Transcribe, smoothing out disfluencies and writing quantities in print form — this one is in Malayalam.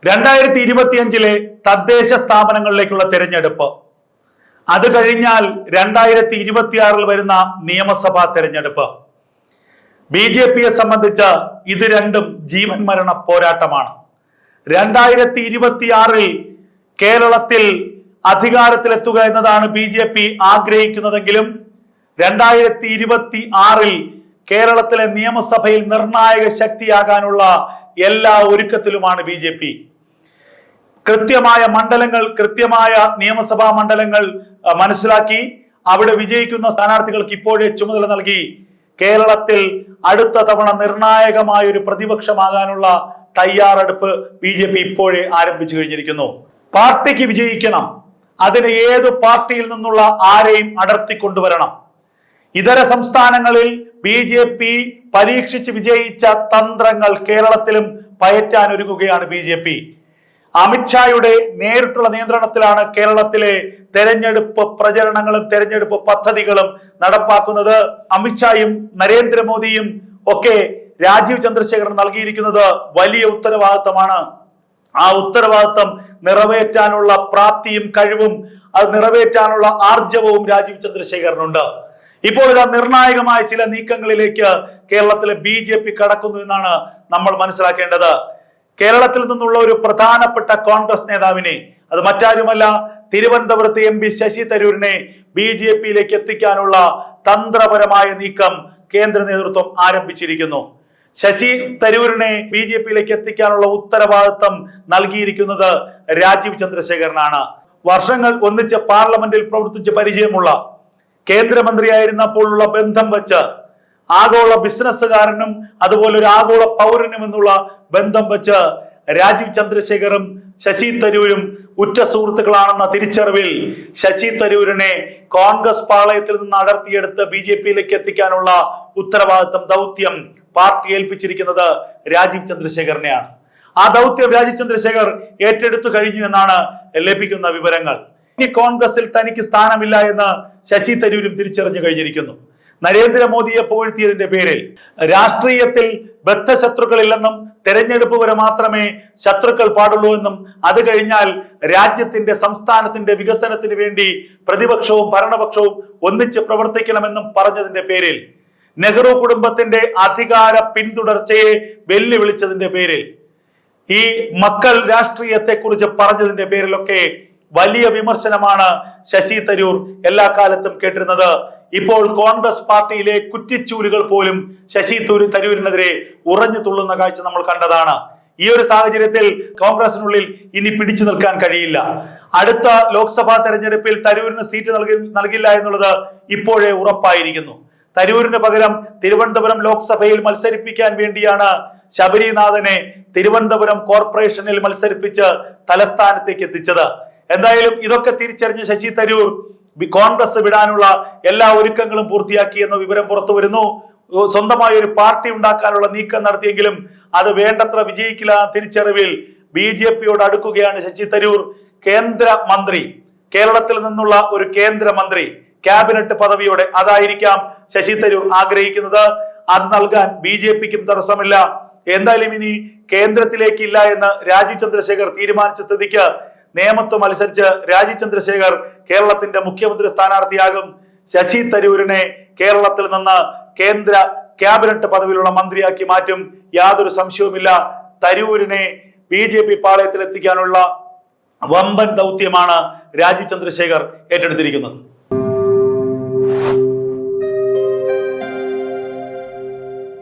2025 തദ്ദേശ സ്ഥാപനങ്ങളിലേക്കുള്ള തെരഞ്ഞെടുപ്പ്, അത് കഴിഞ്ഞാൽ 2026 വരുന്ന നിയമസഭാ തെരഞ്ഞെടുപ്പ്. BJPയെ സംബന്ധിച്ച് ഇത് രണ്ടും ജീവൻ മരണ പോരാട്ടമാണ്. 2026 കേരളത്തിൽ അധികാരത്തിലെത്തുക എന്നതാണ് BJP ആഗ്രഹിക്കുന്നതെങ്കിലും 2026 കേരളത്തിലെ നിയമസഭയിൽ നിർണായക ശക്തിയാകാനുള്ള എല്ലാ ഒരുക്കത്തിലുമാണ് BJP. കൃത്യമായ മണ്ഡലങ്ങൾ, കൃത്യമായ നിയമസഭാ മണ്ഡലങ്ങൾ മനസ്സിലാക്കി അവിടെ വിജയിക്കുന്ന സ്ഥാനാർത്ഥികൾക്ക് ഇപ്പോഴേ ചുമതല നൽകി കേരളത്തിൽ അടുത്ത തവണ നിർണായകമായ ഒരു പ്രതിപക്ഷമാകാനുള്ള തയ്യാറെടുപ്പ് BJP ഇപ്പോഴേ ആരംഭിച്ചു കഴിഞ്ഞിരിക്കുന്നു. പാർട്ടിക്ക് വിജയിക്കണം, അതിന് ഏത് പാർട്ടിയിൽ നിന്നുള്ള ആരെയും അടർത്തിക്കൊണ്ടുവരണം. ഇതര സംസ്ഥാനങ്ങളിൽ BJP പരീക്ഷിച്ച് വിജയിച്ച തന്ത്രങ്ങൾ കേരളത്തിലും പയറ്റാൻ ഒരുങ്ങുകയാണ് BJP. അമിത്ഷായുടെ നേരിട്ടുള്ള നിയന്ത്രണത്തിലാണ് കേരളത്തിലെ തെരഞ്ഞെടുപ്പ് പ്രചരണങ്ങളും തെരഞ്ഞെടുപ്പ് പദ്ധതികളും നടപ്പാക്കുന്നത്. അമിത്ഷായും നരേന്ദ്രമോദിയും ഒക്കെ രാജീവ് ചന്ദ്രശേഖരൻ നൽകിയിരിക്കുന്നത് വലിയ ഉത്തരവാദിത്തമാണ്. ആ ഉത്തരവാദിത്തം നിറവേറ്റാനുള്ള പ്രാപ്തിയും കഴിവും അത് നിറവേറ്റാനുള്ള ആർജവവും രാജീവ് ചന്ദ്രശേഖരനുണ്ട്. ഇപ്പോൾ ഇതാ നിർണായകമായ ചില നീക്കങ്ങളിലേക്ക് കേരളത്തിലെ BJP കടക്കുന്നു എന്നാണ് നമ്മൾ മനസ്സിലാക്കേണ്ടത്. കേരളത്തിൽ നിന്നുള്ള ഒരു പ്രധാനപ്പെട്ട കോൺഗ്രസ് നേതാവിനെ, അത് മറ്റാരുമല്ല തിരുവനന്തപുരത്ത് MP ശശി തരൂരിനെ BJPയിലേക്ക് എത്തിക്കാനുള്ള തന്ത്രപരമായ നീക്കം കേന്ദ്ര നേതൃത്വം ആരംഭിച്ചിരിക്കുന്നു. ശശി തരൂരിനെ BJPയിലേക്ക് എത്തിക്കാനുള്ള ഉത്തരവാദിത്തം നൽകിയിരിക്കുന്നത് രാജീവ് ചന്ദ്രശേഖരനാണ്. വർഷങ്ങൾ ഒന്നിച്ച് പാർലമെന്റിൽ പ്രവർത്തിച്ച് പരിചയമുള്ള, കേന്ദ്രമന്ത്രിയായിരുന്നപ്പോഴുള്ള ബന്ധം വെച്ച് ആഗോള ബിസിനസ്സുകാരനും അതുപോലെ ഒരു ആഗോള പൗരനും എന്നുള്ള ബന്ധം വെച്ച് രാജീവ് ചന്ദ്രശേഖറും ശശി തരൂരും ഉറ്റ സുഹൃത്തുക്കളാണെന്ന തിരിച്ചറിവിൽ ശശി തരൂരിനെ കോൺഗ്രസ് പാളയത്തിൽ നിന്ന് അടർത്തിയെടുത്ത് BJPയിലേക്ക് എത്തിക്കാനുള്ള ഉത്തരവാദിത്തം, ദൗത്യം പാർട്ടി ഏൽപ്പിച്ചിരിക്കുന്നത് രാജീവ് ചന്ദ്രശേഖരനെയാണ്. ആ ദൗത്യം രാജീവ് ചന്ദ്രശേഖർ ഏറ്റെടുത്തു കഴിഞ്ഞു എന്നാണ് ലഭിക്കുന്ന വിവരങ്ങൾ. ഇനി കോൺഗ്രസിൽ തനിക്ക് സ്ഥാനമില്ല എന്ന് ശശി തരൂരും തിരിച്ചറിഞ്ഞു കഴിഞ്ഞിരിക്കുന്നു. നരേന്ദ്രമോദിയെ പുകഴ്ത്തിയതിന്റെ പേരിൽ രാഷ്ട്രീയത്തിൽ ബദ്ധശത്രുക്കളില്ലെന്നും തെരഞ്ഞെടുപ്പ് വരെ മാത്രമേ ശത്രുക്കൾ പാടുള്ളൂ എന്നും അത് കഴിഞ്ഞാൽ രാജ്യത്തിന്റെ സംസ്ഥാനത്തിന്റെ വികസനത്തിന് വേണ്ടി പ്രതിപക്ഷവും ഭരണപക്ഷവും ഒന്നിച്ച് പ്രവർത്തിക്കണമെന്നും പറഞ്ഞതിന്റെ പേരിൽ, നെഹ്റു കുടുംബത്തിന്റെ അധികാര പിന്തുടർച്ചയെ വെല്ലുവിളിച്ചതിന്റെ പേരിൽ, ഈ മക്കൾ രാഷ്ട്രീയത്തെ കുറിച്ച് പറഞ്ഞതിന്റെ പേരിലൊക്കെ വലിയ വിമർശനമാണ് ശശി തരൂർ എല്ലാ കാലത്തും കേട്ടിരുന്നത്. ഇപ്പോൾ കോൺഗ്രസ് പാർട്ടിയിലെ കുറ്റിച്ചൂലുകൾ പോലും ശശി തരൂരിനെതിരെ ഉറഞ്ഞു തുള്ളുന്ന കാഴ്ച നമ്മൾ കണ്ടതാണ്. ഈ ഒരു സാഹചര്യത്തിൽ കോൺഗ്രസിനുള്ളിൽ ഇനി പിടിച്ചു നിൽക്കാൻ കഴിയില്ല. അടുത്ത ലോക്സഭാ തെരഞ്ഞെടുപ്പിൽ തരൂരിന് സീറ്റ് നൽകില്ല എന്നുള്ളത് ഇപ്പോഴേ ഉറപ്പായിരിക്കുന്നു. തരൂരിന് പകരം തിരുവനന്തപുരം ലോക്സഭയിൽ മത്സരിപ്പിക്കാൻ വേണ്ടിയാണ് ശബരിനാഥനെ തിരുവനന്തപുരം കോർപ്പറേഷനിൽ മത്സരിപ്പിച്ച് തലസ്ഥാനത്തേക്ക് എത്തിച്ചത്. എന്തായാലും ഇതൊക്കെ തിരിച്ചറിഞ്ഞ ശശി തരൂർ കോൺഗ്രസ് വിടാനുള്ള എല്ലാ ഒരുക്കങ്ങളും പൂർത്തിയാക്കി എന്ന വിവരം പുറത്തു വരുന്നു. സ്വന്തമായ ഒരു പാർട്ടി ഉണ്ടാക്കാനുള്ള നീക്കം നടത്തിയെങ്കിലും അത് വേണ്ടത്ര വിജയിക്കില്ല തിരിച്ചറിവിൽ BJPയോട് അടുക്കുകയാണ് ശശി തരൂർ. കേന്ദ്രമന്ത്രി, കേരളത്തിൽ നിന്നുള്ള ഒരു കേന്ദ്രമന്ത്രി, ക്യാബിനറ്റ് പദവിയോടെ അതായിരിക്കാം ശശി തരൂർ ആഗ്രഹിക്കുന്നത്. അത് നൽകാൻ BJPക്കും തടസ്സമില്ല. എന്തായാലും ഇനി കേന്ദ്രത്തിലേക്കില്ല എന്ന് രാജീവ് ചന്ദ്രശേഖർ തീരുമാനിച്ച സ്ഥിതിക്ക് നിയമത്വം അനുസരിച്ച് രാജീവ് ചന്ദ്രശേഖർ കേരളത്തിന്റെ മുഖ്യമന്ത്രി സ്ഥാനാർത്ഥിയാകും. ശശി തരൂരിനെ കേരളത്തിൽ നിന്ന് കേന്ദ്ര ക്യാബിനറ്റ് പദവിയിലുള്ള മന്ത്രിയാക്കി മാറ്റും. യാതൊരു സംശയവുമില്ല. തരൂരിനെ BJP പാളയത്തിൽ എത്തിക്കാനുള്ള വമ്പൻ ദൗത്യമാണ് രാജീവ് ചന്ദ്രശേഖർ ഏറ്റെടുത്തിരിക്കുന്നത്.